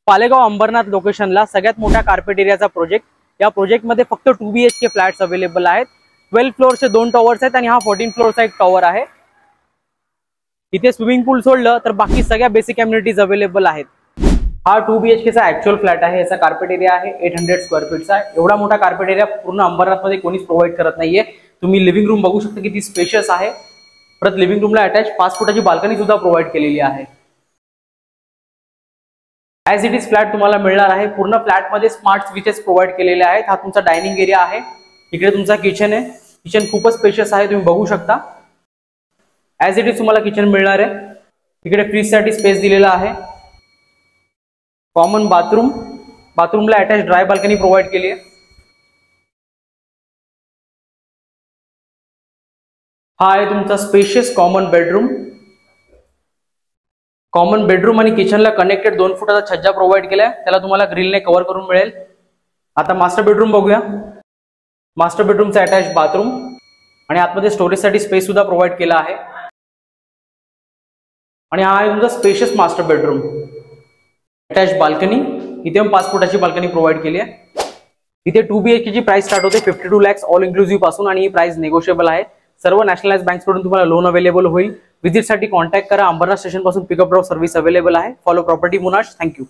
पालेगाव अंबरनाथ लोकेशनला सगळ्यात मोठ्या कार्पेट एरियाचा प्रोजेक्ट। या प्रोजेक्ट मध्ये फक्त 2 BHK फ्लॅट्स अवेलेबल आहेत। 12 फ्लोअरचे 2 टॉवर्स आहेत आणि हा 14 फ्लोअरचा एक टॉवर आहे। इथे स्विमिंग पूल सोडलं तर बाकी सगळ्या बेसिक अम्युनिटीज अवेलेबल आहेत। हा 2 BHK चा ऍक्च्युअल फ्लॅट आहे। याचा कार्पेट एरिया आहे 800 स्क्वेअर फीटचा आहे। एवढा मोठा कार्पेट एरिया पूर्ण अंबरनाथ मध्ये कोणीच प्रोव्हाइड करत नाहीये। तुम्ही लिव्हिंग रूम बघू शकता किती स्पेशियस आहे। परत लिव्हिंग रूमला अटॅच 5 फुटाची बाल्कनी सुद्धा प्रोव्हाइड केलेली आहे। ॲज इट इज फ्लॅट तुम्हाला मिळणार आहे। पूर्ण फ्लॅट मध्ये स्मार्ट स्विचेस प्रोव्हाइड केलेले आहेत। हा तुमचा डायनिंग एरिया आहे। इकडे तुमचा किचन आहे। किचन खूपच स्पेशियस आहे, तुम्ही बघू शकता। ॲज इट इज तुम्हाला किचन मिळणार आहे। इकडे फ्रीज साठी स्पेस दिलेला आहे। कॉमन बाथरूम, बाथरूमला अटॅच ड्राय बाल्कनी प्रोव्हाइड केली आहे। हा आहे तुमचा spacious common bedroom. Common bedroom आणि किचनला कनेक्टेड 2 फुटाचा छज्जा प्रोव्हाइड केलाय। त्याला तुम्हाला ग्रिलने कव्हर करून मिळेल। आता मास्टर बेडरूम बघूया। मास्टर बेडरूमचा अटॅच बाथरूम आणि आतमध्ये स्टोरेजसाठी स्पेस सुद्धा प्रोव्हाइड केला आहे। आणि हा आहे तुमचा spacious master bedroom. Attach balcony, इथे 5 फुटाची बाल्कनी प्रोव्हाइड केली आहे। इथे 2 BHK ची प्राइस स्टार्ट होते 52 lakhs ऑल इन्क्लुसिव्ह पासून आणि ही प्राइस नेगोशिएबल आहे। सर्व नॅशनलाइज बँक्स कडून तुम्हाला लोन अवेलेबल होईल। विजिट साठी कॉन्टॅक्ट करा। अंबरनाथ स्टेशन पासून पिकअप ड्रॉप सर्व्हिस अवेलेबल आहे। फॉलो प्रॉपर्टी मुनाश। थँक्यू।